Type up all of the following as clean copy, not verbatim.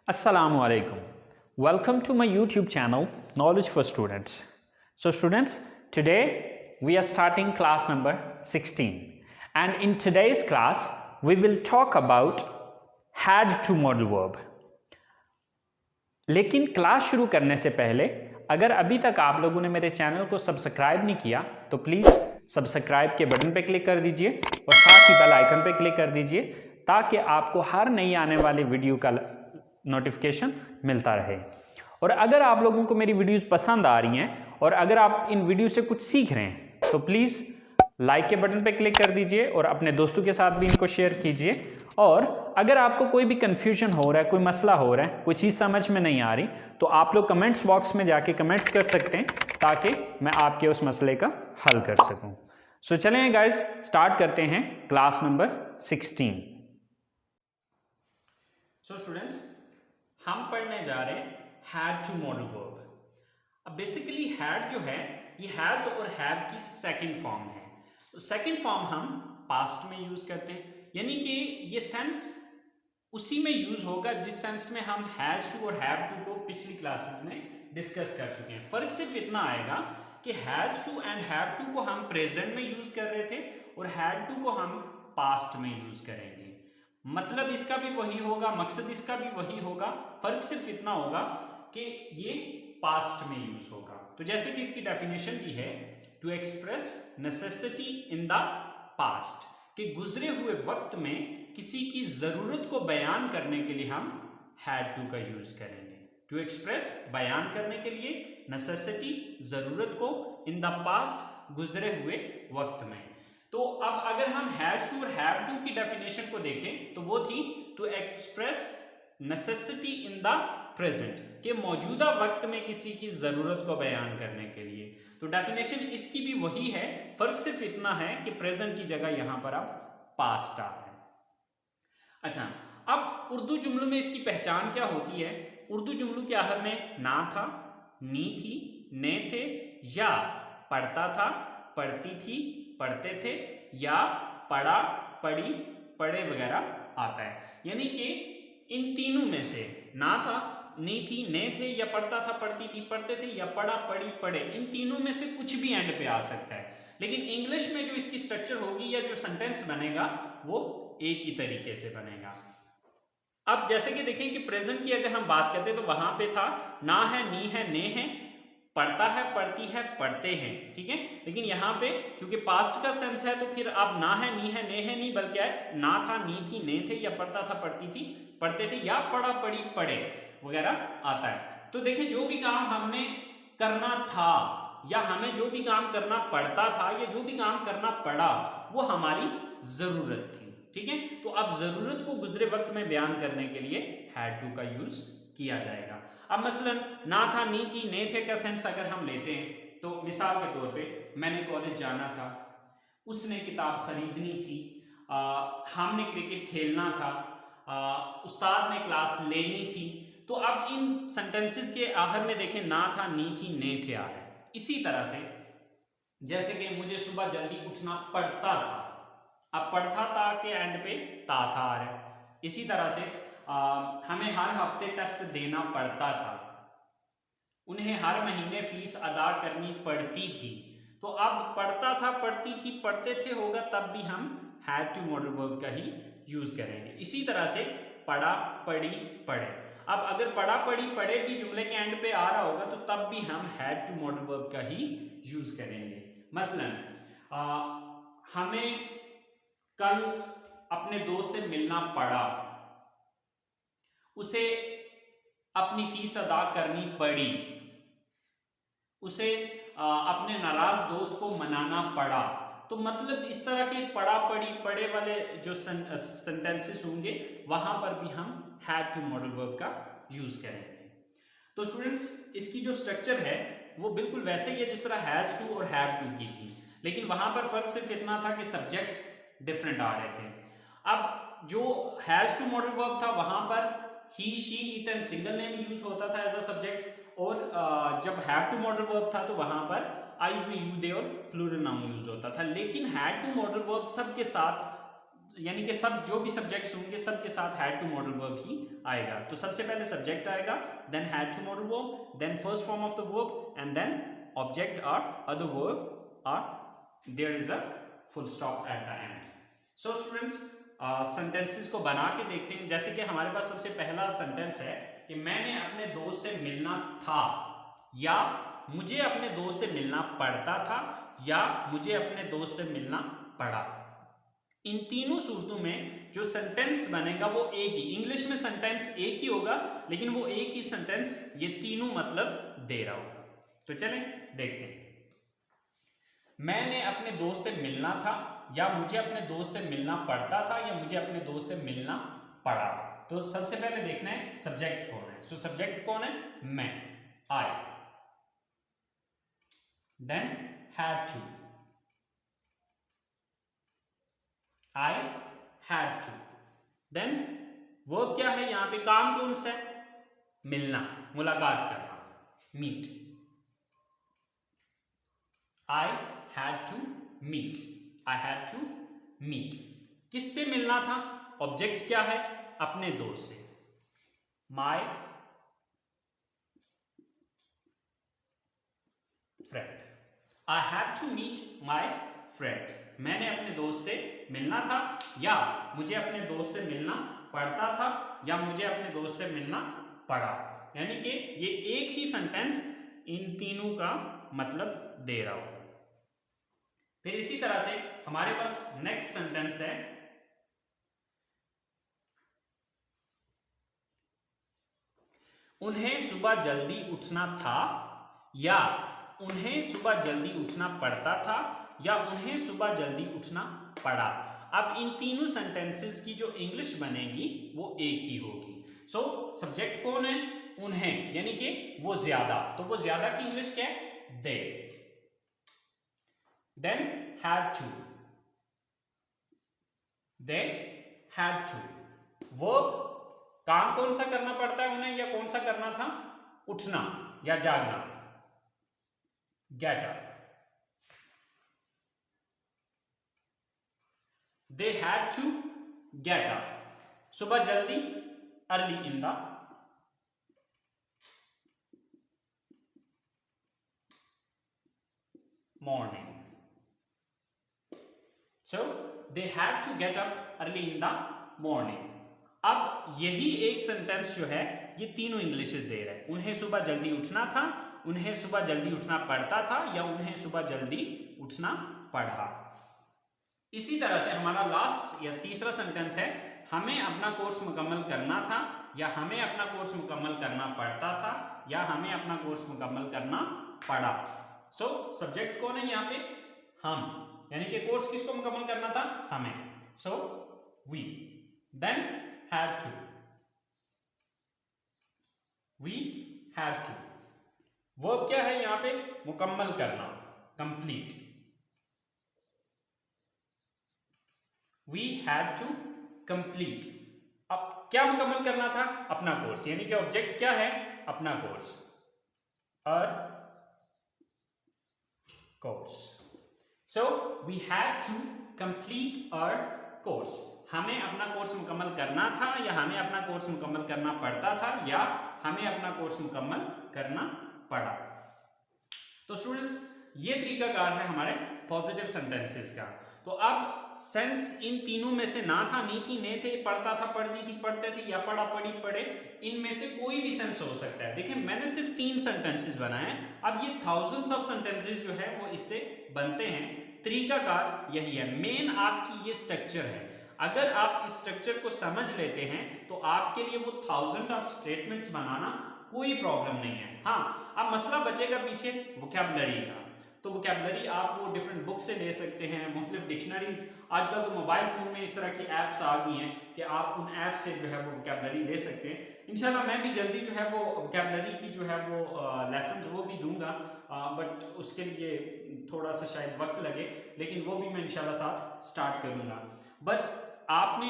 Assalamu alaikum. Welcome to my YouTube channel Knowledge for Students. So students, today we are starting class number 16 and in today's class we will talk about had to modal verb. लेकिन class शुरू करने से पहले अगर अभी तक आप लोगों ने मेरे चैनल को सब्सक्राइब नहीं किया तो प्लीज़ सब्सक्राइब के बटन पे क्लिक कर दीजिए और साथ ही बेल आइकन पे क्लिक कर दीजिए ताकि आपको हर नई आने वाली वीडियो का नोटिफिकेशन मिलता रहे। और अगर आप लोगों को मेरी वीडियोस पसंद आ रही हैं और अगर आप इन वीडियो से कुछ सीख रहे हैं तो प्लीज़ लाइक के बटन पे क्लिक कर दीजिए और अपने दोस्तों के साथ भी इनको शेयर कीजिए। और अगर आपको कोई भी कन्फ्यूजन हो रहा है, कोई मसला हो रहा है, कोई चीज़ समझ में नहीं आ रही तो आप लोग कमेंट्स बॉक्स में जाके कमेंट्स कर सकते हैं ताकि मैं आपके उस मसले का हल कर सकूं। सो चलें गाइस, स्टार्ट करते हैं क्लास नंबर 16। सो स्टूडेंट्स, हम पढ़ने जा रहे हैं हैड टू मॉडल वर्ब। अब बेसिकली हैड जो है ये हैज और हैव की सेकंड फॉर्म है। तो सेकंड फॉर्म हम पास्ट में यूज करते हैं, यानी कि ये सेंस उसी में यूज होगा जिस सेंस में हम हैज टू और हैव टू को पिछली क्लासेस में डिस्कस कर चुके हैं। फर्क सिर्फ इतना आएगा कि has to and have to को हम प्रेजेंट में यूज कर रहे थे और हैड टू को हम पास्ट में यूज करेंगे। मतलब इसका भी वही होगा, मकसद इसका भी वही होगा, फर्क सिर्फ इतना होगा कि ये पास्ट में यूज होगा। तो जैसे कि इसकी डेफिनेशन भी है, to express necessity in the past, कि गुजरे हुए वक्त में किसी की जरूरत को बयान करने के लिए हम हैड टू का यूज करेंगे। टू एक्सप्रेस बयान करने के लिए, नेसेसिटी जरूरत को, इन द पास्ट गुजरे हुए वक्त में। तो अब अगर हम हैज टू और हैव टू की डेफिनेशन को देखें तो वो थी to express necessity in the present, के मौजूदा वक्त में किसी की जरूरत को बयान करने के लिए। तो डेफिनेशन इसकी भी वही है, फर्क सिर्फ इतना है कि प्रेजेंट की जगह यहां पर अब पास्ट आ है। अच्छा, अब उर्दू जुमलों में इसकी पहचान क्या होती है? उर्दू जुमलों के आखिर में ना था, नी थी, ने थे, या पढ़ता था, पढ़ती थी, पढ़ते थे, या पढ़ा, पढ़ी, पढ़े वगैरह आता है। यानी कि इन तीनों में से ना था, नी थी, ने थे, या पढ़ता था, पढ़ती थी, पढ़ते थे, या पढ़ा, पढ़ी, पढ़े, इन तीनों में से कुछ भी एंड पे आ सकता है। लेकिन इंग्लिश में जो इसकी स्ट्रक्चर होगी या जो सेंटेंस बनेगा वो एक ही तरीके से बनेगा। अब जैसे कि देखें कि प्रेजेंट की अगर हम बात करते तो वहां पे था ना है, नी है, ने है, पढ़ता है, पढ़ती है, पढ़ते हैं, ठीक है। लेकिन यहाँ पे चूंकि पास्ट का सेंस है तो फिर अब ना है, नी है, ने है, नहीं बल्कि है ना था, नी थी, ने थे, या पढ़ता था, पढ़ती थी, पढ़ते थे, या पढ़ा, पढ़ी, पढ़े वगैरह आता है। तो देखिए, जो भी काम हमने करना था या हमें जो भी काम करना पड़ता था या जो भी काम करना पड़ा वो हमारी जरूरत थी, ठीक है। तो अब जरूरत को गुजरे वक्त में बयान करने के लिए हैड टू का यूज किया जाएगा। अब मसलन ना था, नी थी, ने थे का सेंस अगर हम लेते हैं तो मिसाल के तौर पे मैंने कॉलेज जाना था, उसने किताब खरीदनी थी, हमने क्रिकेट खेलना था, उस्ताद ने क्लास लेनी थी। तो अब इन सेंटेंसेस के आखिर में देखें ना था, नी थी, ने थे आ रहे हैं। इसी तरह से जैसे कि मुझे सुबह जल्दी उठना पड़ता था, अब पढ़ता था के एंड पे ता था आ रहा है। इसी तरह से हमें हर हफ्ते टेस्ट देना पड़ता था, उन्हें हर महीने फीस अदा करनी पड़ती थी। तो अब पढ़ता था, पढ़ती थी, पढ़ते थे होगा तब भी हम हैड टू मॉडल वर्ब का ही यूज करेंगे। इसी तरह से पढ़ा, पढ़ी, पढ़े। अब अगर पढ़ा, पढ़ी, पढ़े भी जुमले के एंड पे आ रहा होगा तो तब भी हम हैड टू मॉडल वर्ब का ही यूज करेंगे। मसलन हमें कल अपने दोस्त से मिलना पड़ा, उसे अपनी फीस अदा करनी पड़ी, उसे अपने नाराज दोस्त को मनाना पड़ा। तो मतलब इस तरह के पढ़ा, पढ़ी, पढ़े वाले जो सेंटेंसेस होंगे वहां पर भी हम हैड टू मॉडल वर्ब का यूज करेंगे। तो स्टूडेंट्स, इसकी जो स्ट्रक्चर है वो बिल्कुल वैसे ही है जिस तरह हैज टू और हैव टू की थी, लेकिन वहां पर फर्क सिर्फ इतना था कि सब्जेक्ट डिफरेंट आ रहे थे। अब जो हैज टू मॉडल वर्ब था वहां पर he, she, it and single name use होता था एज अ सब्जेक्ट, और जब हैव टू मॉडल वर्ब था तो वहां पर आई, वी, यू, दे और प्लूरल नाउन यूज होता था। लेकिन हैड टू मॉडल वर्ब सबके साथ यानी कि सब जो भी सब्जेक्ट्स होंगे सबके साथ हैड टू मॉडल वर्ब ही आएगा। तो सबसे पहले सब्जेक्ट आएगा, then had to modal verb, then first form of the verb and then object और अदर वर्ब और there is a full stop at the end. So students sentences को बना के देखते हैं। जैसे कि हमारे पास सबसे पहला सेंटेंस है कि मैंने अपने दोस्त से मिलना था, या मुझे अपने दोस्त से मिलना पड़ता था, या मुझे अपने दोस्त से मिलना पड़ा। इन तीनों सूरतों में जो सेंटेंस बनेगा वो एक ही, इंग्लिश में सेंटेंस एक ही होगा लेकिन वो एक ही सेंटेंस ये तीनों मतलब दे रहा होगा। तो चलें देखते हैं। मैंने अपने दोस्त से मिलना था, या मुझे अपने दोस्त से मिलना पड़ता था, या मुझे अपने दोस्त से मिलना पड़ा। तो सबसे पहले देखना है सब्जेक्ट कौन है। सो सब्जेक्ट कौन है? मैं, I, then had to, I had to, then verb क्या है यहां पे, काम कौन सा है? मिलना, मुलाकात करना, meet, I had to meet, I had to meet। किससे मिलना था? ऑब्जेक्ट क्या है? अपने दोस्त से, my friend, I had to meet my friend। मैंने अपने दोस्त से मिलना था, या मुझे अपने दोस्त से मिलना पड़ता था, या मुझे अपने दोस्त से मिलना पड़ा। यानी कि ये एक ही सेंटेंस इन तीनों का मतलब दे रहा हो। फिर इसी तरह से हमारे पास नेक्स्ट सेंटेंस है, उन्हें सुबह जल्दी उठना था, या उन्हें सुबह जल्दी उठना पड़ता था, या उन्हें सुबह जल्दी उठना पड़ा। अब इन तीनों सेंटेंसेस की जो इंग्लिश बनेगी वो एक ही होगी। सो सब्जेक्ट कौन है? उन्हें, यानी कि वो ज्यादा, तो वो ज्यादा की इंग्लिश क्या है? They. Then had to, they had to. Verb, काम कौन सा करना पड़ता है उन्हें, या कौन सा करना था? उठना या जागना, get up. They had to get up, सुबह जल्दी, early in the morning। So they had to get up early in the morning। अब यही एक सेंटेंस जो है ये तीनों इंग्लिशेस दे रहा है। उन्हें सुबह जल्दी उठना था, उन्हें सुबह जल्दी उठना पड़ता था, या उन्हें सुबह जल्दी उठना पड़ा। इसी तरह से हमारा लास्ट या तीसरा सेंटेंस है, हमें अपना कोर्स मुकम्मल करना था, या हमें अपना कोर्स मुकम्मल करना पड़ता था, या हमें अपना कोर्स मुकम्मल करना पड़ा। सो सब्जेक्ट कौन है यहाँ पे? हम, यानी कि कोर्स किसको मुकम्मल करना था? हमें। So we, then had to, we had to. Verb क्या है यहाँ पे? मुकम्मल करना, complete. We had to complete। अब क्या मुकम्मल करना था? अपना कोर्स, यानी कि ऑब्जेक्ट क्या है? अपना कोर्स, और course. So we had to complete our course। हमें अपना कोर्स मुकम्मल करना था, या हमें अपना कोर्स मुकम्मल करना पड़ता था, या हमें अपना कोर्स मुकम्मल करना पड़ा। तो स्टूडेंट्स ये तरीकाकार है हमारे पॉजिटिव सेंटेंसेस का। तो अब सेंस इन तीनों में से ना था, नहीं थी, ने थे, पढ़ता था, पढ़ती थी, पढ़ते थे, या पढ़ा, पढ़ी, पढ़े, इनमें से कोई भी सेंस हो सकता है। देखिए मैंने सिर्फ 3 सेंटेंसेस बनाए हैं, अब ये थाउजेंड्स ऑफ सेंटेंसेस जो है वो इससे बनते हैं। तरीकाकार यही है, मेन आपकी ये स्ट्रक्चर है। अगर आप इस स्ट्रक्चर को समझ लेते हैं तो आपके लिए वो थाउजेंड ऑफ स्टेटमेंट्स बनाना कोई प्रॉब्लम नहीं है। हाँ, अब मसला बचेगा पीछे वोकैबुलरी का। तो वोकैबुलरी आप वो डिफरेंट बुक से ले सकते हैं, मुख्तलिफ डिक्शनरीज, आजकल तो मोबाइल फ़ोन में इस तरह की ऐप्स आ गई हैं कि आप उन ऐप से जो है वो वोकैबुलरी ले सकते हैं। इंशाल्लाह मैं भी जल्दी जो है वो वोकैबुलरी की जो है वो लेसन वो भी दूंगा, बट उसके लिए थोड़ा सा शायद वक्त लगे, लेकिन वो भी मैं इंशाल्लाह साथ स्टार्ट करूंगा। बट आपने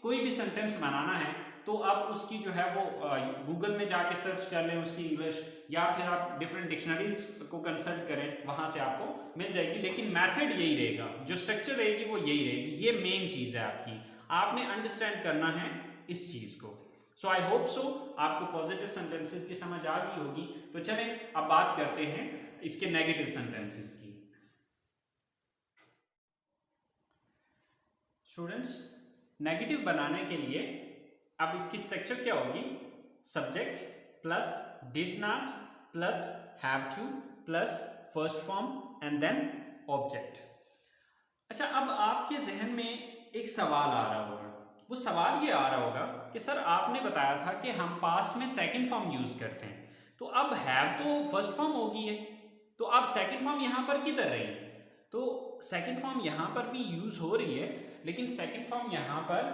कोई भी सेंटेंस बनाना है तो आप उसकी जो है वो गूगल में जाके सर्च कर लें उसकी इंग्लिश, या फिर आप डिफरेंट डिक्शनरीज को कंसल्ट करें, वहां से आपको मिल जाएगी। लेकिन मेथड यही रहेगा, जो स्ट्रक्चर रहेगी वो यही रहेगी। ये मेन चीज है आपकी, आपने अंडरस्टैंड करना है इस चीज को। सो आई होप सो आपको पॉजिटिव सेंटेंसेस की समझ आ गई होगी। तो चलें अब बात करते हैं इसके नेगेटिव सेंटेंसेस की। स्टूडेंट्स, नेगेटिव बनाने के लिए अब इसकी स्ट्रक्चर क्या होगी? Subject plus did not plus have to plus first form and then object. अच्छा, अब आपके जहन में एक सवाल आ रहा होगा। वो सवाल ये आ रहा होगा कि सर आपने बताया था कि हम पास्ट में सेकंड फॉर्म यूज करते हैं, तो अब हैव तो फर्स्ट फॉर्म होगी है, तो अब सेकंड फॉर्म यहां पर किधर रही? तो सेकंड फॉर्म यहां पर भी यूज हो रही है, लेकिन सेकंड फॉर्म यहां पर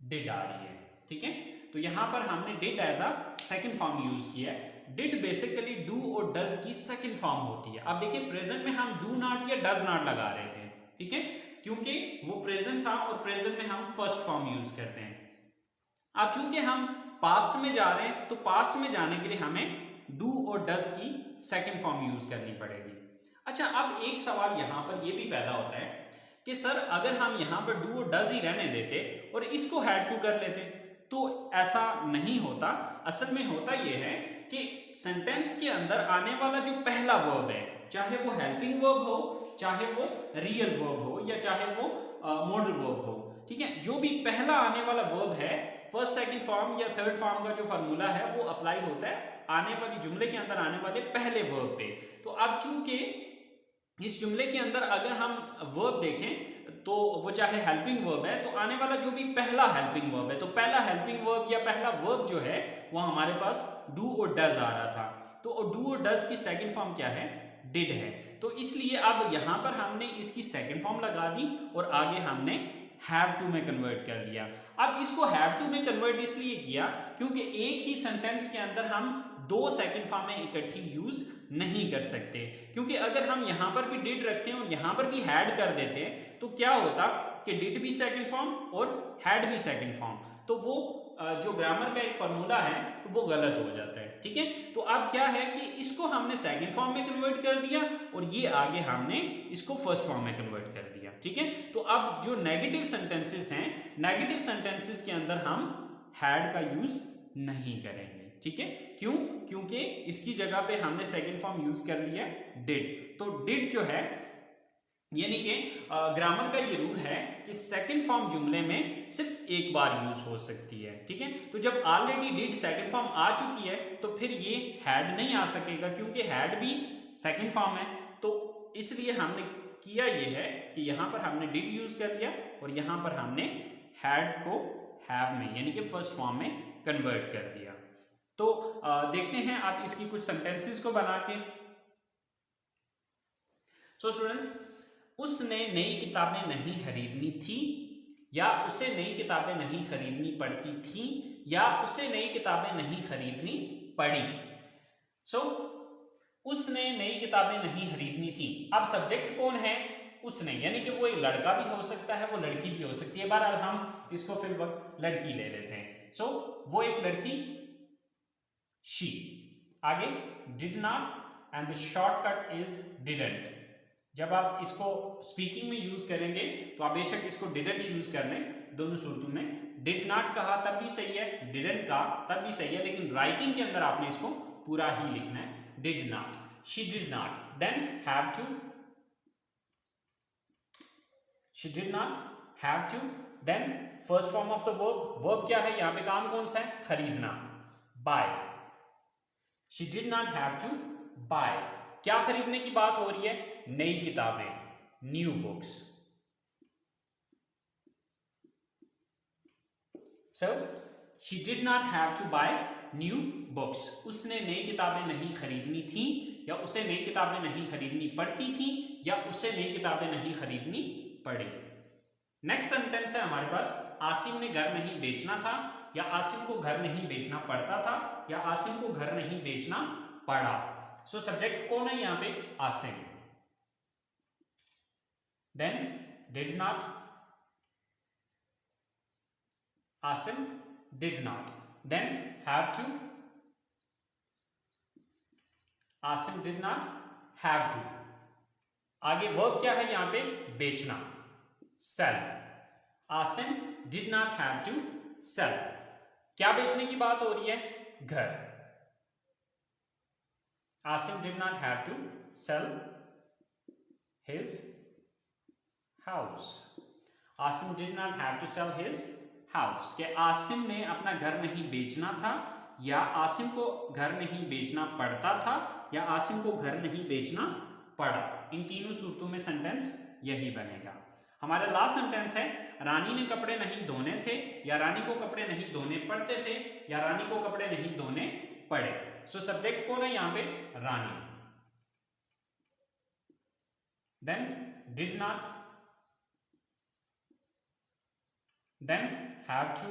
डिड आ रही है। ठीक है, तो यहां पर हमने did as a second form use किया है। डिड बेसिकली डू और डज की सेकंड फॉर्म होती है। अब देखिए प्रेजेंट में हम डू नॉट या डज नॉट लगा रहे थे, ठीक है, क्योंकि वो प्रेजेंट था और प्रेजेंट में हम फर्स्ट फॉर्म यूज करते हैं। अब चूंकि हम पास्ट में जा रहे हैं, तो पास्ट में जाने के लिए हमें डू और डज की सेकंड फॉर्म यूज करनी पड़ेगी। अच्छा, अब एक सवाल यहां पर यह भी पैदा होता है कि सर अगर हम यहां पर डू और डज ही रहने देते और इसको हैड टू कर लेते, तो ऐसा नहीं होता। असल में होता यह है कि सेंटेंस के अंदर आने वाला जो पहला वर्ब है, चाहे वो हेल्पिंग वर्ब हो, चाहे वो रियल वर्ब हो, या चाहे वो मॉडल वर्ब हो, ठीक है, जो भी पहला आने वाला वर्ब है, फर्स्ट सेकंड फॉर्म या थर्ड फॉर्म का जो फार्मूला है वो अप्लाई होता है आने वाली जुमले के अंदर आने वाले पहले वर्ब पे। तो अब चूंकि इस जुमले के अंदर अगर हम वर्ब देखें तो वो चाहे हेल्पिंग वर्ब है, तो आने वाला जो भी पहला हेल्पिंग वर्ब है, तो पहला हेल्पिंग वर्ब या पहला वर्ब जो है वो हमारे पास डू और डज आ रहा था। तो डू और डज की सेकंड फॉर्म क्या है? डिड है। तो इसलिए अब यहां पर हमने इसकी सेकंड फॉर्म लगा दी और आगे हमने हैव टू में कन्वर्ट कर दिया। अब इसको हैव टू में कन्वर्ट इसलिए किया क्योंकि एक ही सेंटेंस के अंदर हम दो सेकंड फॉर्म में इकट्ठी यूज नहीं कर सकते, क्योंकि अगर हम यहां पर भी डिड रखते हैं और यहां पर भी हैड कर देते हैं तो क्या होता कि डिड भी सेकंड फॉर्म और हैड भी सेकंड फॉर्म, तो वो जो ग्रामर का एक फॉर्मूला है तो वो गलत हो जाता है। ठीक है, तो अब क्या है कि इसको हमने सेकंड फॉर्म में कन्वर्ट कर दिया और ये आगे हमने इसको फर्स्ट फॉर्म में कन्वर्ट कर दिया। ठीक है, तो अब जो नेगेटिव सेंटेंसेस हैं, नेगेटिव सेंटेंसेस के अंदर हम हैड का यूज नहीं करेंगे। ठीक है, क्यों? क्योंकि इसकी जगह पे हमने सेकंड फॉर्म यूज कर लिया डिड। तो डिड जो है, यानी कि ग्रामर का ये रूल है कि सेकंड फॉर्म जुमले में सिर्फ एक बार यूज हो सकती है। ठीक है, तो जब ऑलरेडी डिड सेकंड फॉर्म आ चुकी है तो फिर ये हैड नहीं आ सकेगा, क्योंकि हैड भी सेकंड फॉर्म है। तो इसलिए हमने किया ये है कि यहां पर हमने डिड यूज कर लिया और यहां पर हमने हैड को हैव में यानी कि फर्स्ट फॉर्म में कन्वर्ट कर दिया। तो देखते हैं आप इसकी कुछ सेंटेंसेस को बना के। सो स्टूडेंट्स, उसने नई किताबें नहीं खरीदनी थी, या उसे नई किताबें नहीं खरीदनी पड़ती थी, या उसे नई किताबें नहीं खरीदनी पड़ी। सो उसने नई किताबें नहीं खरीदनी थी। अब सब्जेक्ट कौन है? उसने, यानी कि वो एक लड़का भी हो सकता है, वो लड़की भी हो सकती है। बहरहाल हम इसको फिर वक्त लड़की ले लेते हैं। सो वो एक लड़की, शी। आगे did not and the shortcut is didn't. जब आप इसको स्पीकिंग में यूज करेंगे तो आप बेशक इसको डिडंट यूज कर लें, दोनों सूरतों में। डिड नॉट कहा तब भी सही है, डिडंट कहा तब भी सही है, लेकिन राइटिंग के अंदर आपने इसको पूरा ही लिखना है। Did not, she did not, then have to, she did not, have to, then first form of the verb. Verb क्या है? यहां पे काम कौन सा है? खरीदना, buy. She did not have to buy. क्या खरीदने की बात हो रही है? नई किताबें, new books. So she did not have to buy new books. उसने नई किताबें नहीं खरीदनी थी, या उसे नई किताबें नहीं खरीदनी पड़ती थी, या उसे नई किताबें नहीं खरीदनी पड़ी। नेक्स्ट सेंटेंस है हमारे पास, आसिम ने घर नहीं बेचना था, या आसिम को घर नहीं बेचना पड़ता था, या आसिम को घर नहीं बेचना पड़ा। सो सब्जेक्ट कौन है यहां पे? Asim. Then did not, Asim, did not. Then have to, Asim did not have to. आगे वर्ब क्या है यहां पे, बेचना, sell. Asim did not have to sell. क्या बेचने की बात हो रही है, घर. Asim did not have to sell his house. Asim did not have to sell his house. कि आसिम ने अपना घर नहीं बेचना था, या आसिम को घर नहीं बेचना पड़ता था, या आसिम को घर नहीं बेचना पड़ा. इन तीनों सूरतों में सेंटेंस यही बनेगा. हमारा लास्ट सेंटेंस है, रानी ने कपड़े नहीं धोने थे, या रानी को कपड़े नहीं धोने पड़ते थे, या रानी को कपड़े नहीं धोने पड़े. सो सब्जेक्ट कौन है यहां पे, Rani. Then did not, then have to.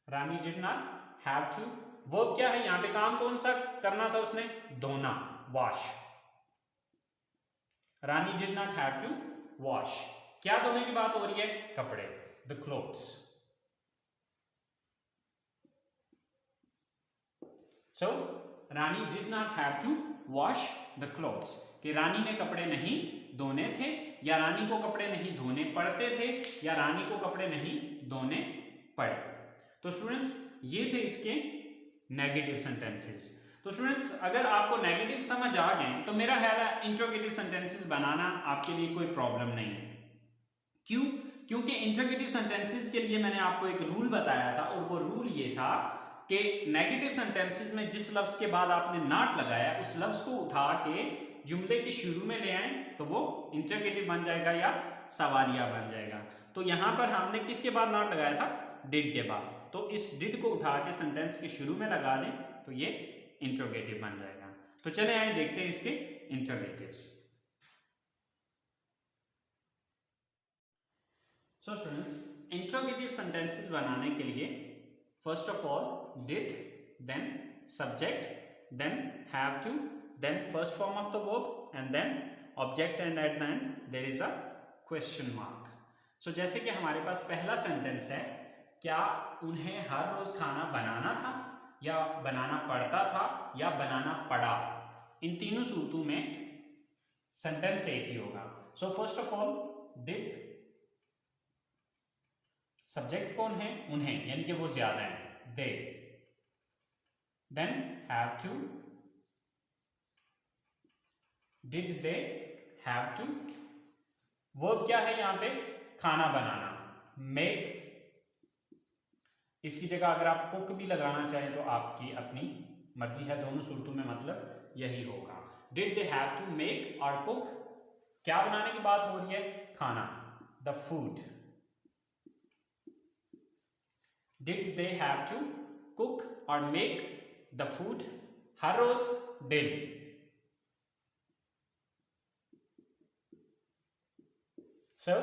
Rani did not have to. Verb क्या है यहां पे, काम कौन सा करना था उसने, धोना, wash. Rani did not have to wash. क्या धोने की बात हो रही है, कपड़े, the clothes. So Rani did not have to wash the clothes. कि रानी ने कपड़े नहीं धोने थे, या रानी को कपड़े नहीं धोने पड़ते थे, या रानी को कपड़े नहीं धोने पड़े. तो स्टूडेंट्स ये थे इसके नेगेटिव सेंटेंसेस. तो स्टूडेंट्स अगर आपको नेगेटिव समझ आ गए तो मेरा ख्याल है इंट्रोगेटिव सेंटेंसेस बनाना आपके लिए कोई प्रॉब्लम नहीं है. क्यों, क्योंकि इंट्रोगेटिव सेंटेंसेस के लिए मैंने आपको एक रूल बताया था, और वो रूल ये था कि नेगेटिव सेंटेंसेस में जिस लफ्ज के बाद आपने नॉट लगाया उस लफ्ज को उठा के जुमले के शुरू में ले आए तो वो इंट्रोगेटिव बन जाएगा या सवालिया बन जाएगा. तो यहां पर हमने किसके बाद नॉट लगाया था, डिड के बाद. तो इस डिड को उठा के सेंटेंस के शुरू में लगा दें तो ये इंट्रोगेटिव बन जाएगा. तो चले आए देखते हैं इसके interrogatives. So students interrogative sentences बनाने के लिए first of all did, then subject, then have to, then first form of the verb, and then object, and at the end there is a question mark. So जैसे कि हमारे पास पहला sentence है, क्या उन्हें हर रोज खाना बनाना था, या बनाना पड़ता था, या बनाना पड़ा. इन तीनों सूरतों में सेंटेंस एक ही होगा. So first of all did, subject कौन है, उन्हें, यानी कि वो ज्यादा है, they. Then have to, Did they have to. Verb क्या है यहां पे, खाना बनाना, make. इसकी जगह अगर आप कुक भी लगाना चाहें तो आपकी अपनी मर्जी है, दोनों सूरतों में मतलब यही होगा. Did they have to make और cook, क्या बनाने की बात हो रही है, खाना, the food. Did they have to cook और make the food, her rose, daily. So,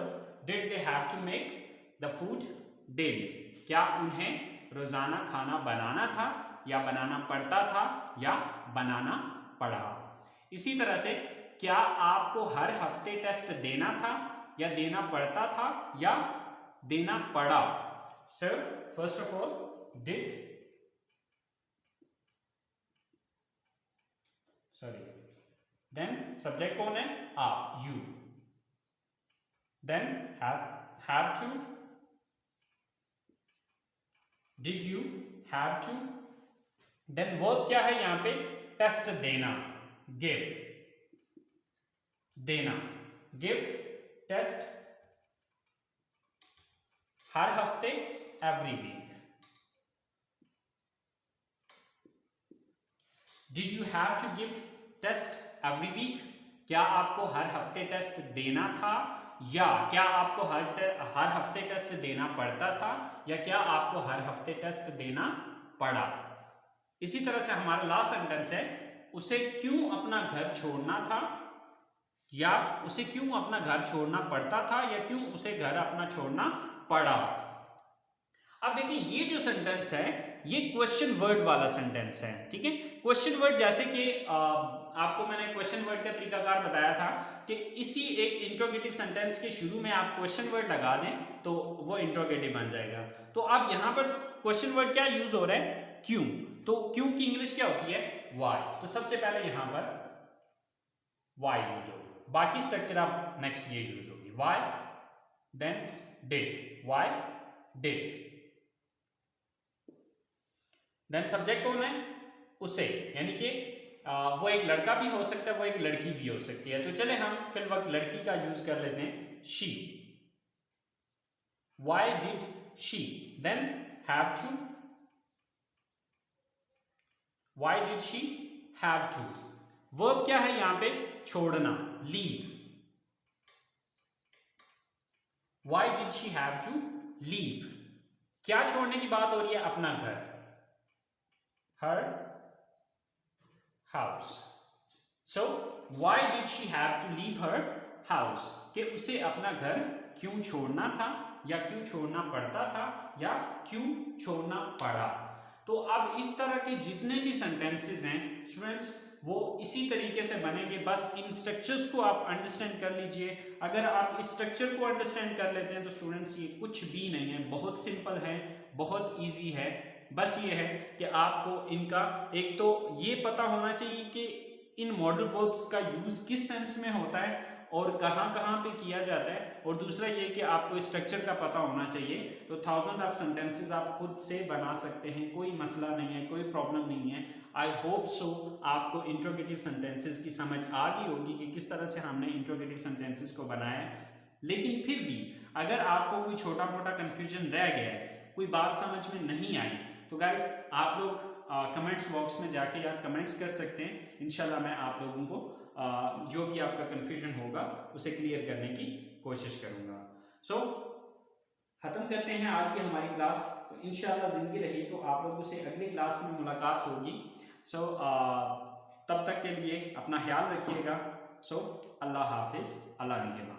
did they have to make the food daily? क्या उन्हें रोजाना खाना बनाना था, या बनाना पड़ता था, या बनाना पड़ा. इसी तरह से क्या आपको हर हफ्ते टेस्ट देना था, या देना पड़ता था, या देना पड़ा. So, first of all, did, then subject कौन है, आप, you. Then have to. Did you have to? Then verb क्या है यहां पे, टेस्ट देना, give. देना, give, टेस्ट, हर हफ्ते, every week. Did you have to give test every week? क्या आपको हर हफ्ते टेस्ट देना था, या क्या आपको हर हफ्ते टेस्ट देना पड़ता था, या क्या आपको हर हफ्ते टेस्ट देना पड़ा. इसी तरह से हमारा लास्ट सेंटेंस है, उसे क्यों अपना घर छोड़ना था, या उसे क्यों अपना घर छोड़ना पड़ता था, या क्यों उसे घर अपना छोड़ना पड़ा. अब देखिए ये जो सेंटेंस है ये क्वेश्चन वर्ड वाला सेंटेंस है, ठीक है। क्वेश्चन वर्ड जैसे कि आपको मैंने क्वेश्चन वर्ड का तरीकाकार बताया था कि इसी एक इंट्रोगेटिव सेंटेंस के शुरू में आप क्वेश्चन वर्ड लगा दें तो वो इंट्रोगेटिव बन जाएगा। तो अब यहाँ पर क्वेश्चन वर्ड क्या यूज हो रहा है, क्यों। तो क्यों की इंग्लिश क्या होती है, वाई। तो सबसे पहले यहाँ पर वाई यूज होगी, बाकी स्ट्रक्चर आप नेक्स्ट ये यूज होगी, why then did, why did. Then subject कौन है, उसे, यानी कि वो एक लड़का भी हो सकता है, वो एक लड़की भी हो सकती है। तो चले हम फिल वक्त लड़की का यूज कर लेते हैं, she. Why did she, then have to, why did she have to. Verb क्या है यहां पे, छोड़ना, leave. Why did she have to leave, क्या छोड़ने की बात हो रही है, अपना घर, her house. So why did she have to leave her house? कि उसे अपना घर क्यों छोड़ना था, या क्यों छोड़ना पड़ता था, या क्यों छोड़ना पड़ा। तो अब इस तरह के जितने भी सेंटेंसेस हैं स्टूडेंट्स वो इसी तरीके से बनेंगे, बस इन स्ट्रक्चर्स को आप अंडरस्टैंड कर लीजिए। अगर आप इस स्ट्रक्चर को अंडरस्टैंड कर लेते हैं तो स्टूडेंट्स ये कुछ भी नहीं है, बहुत सिंपल है, बहुत इजी है। बस ये है कि आपको इनका एक तो ये पता होना चाहिए कि इन मॉडल वर्ब्स का यूज किस सेंस में होता है और कहाँ कहाँ पे किया जाता है, और दूसरा ये कि आपको स्ट्रक्चर का पता होना चाहिए। तो 1000 ऑफ सेंटेंसेस आप खुद से बना सकते हैं, कोई मसला नहीं है, कोई प्रॉब्लम नहीं है। आई होप सो आपको इंट्रोगेटिव सेंटेंसेस की समझ आ गई होगी कि किस तरह से हमने इंट्रोगेटिव सेंटेंसेस को बनाया है। लेकिन फिर भी अगर आपको कोई छोटा मोटा कन्फ्यूजन रह गया है, कोई बात समझ में नहीं आई, तो गाइस आप लोग कमेंट्स बॉक्स में जाके यार कमेंट्स कर सकते हैं। इंशाल्लाह मैं आप लोगों को जो भी आपका कन्फ्यूजन होगा उसे क्लियर करने की कोशिश करूंगा। सो खत्म करते हैं आज की हमारी क्लास। तो इंशाल्लाह जिंदगी रही तो आप लोगों से अगली क्लास में मुलाकात होगी। सो तब तक के लिए अपना ख्याल रखिएगा। सो अल्लाह हाफिज, अल्लाह निगहबान।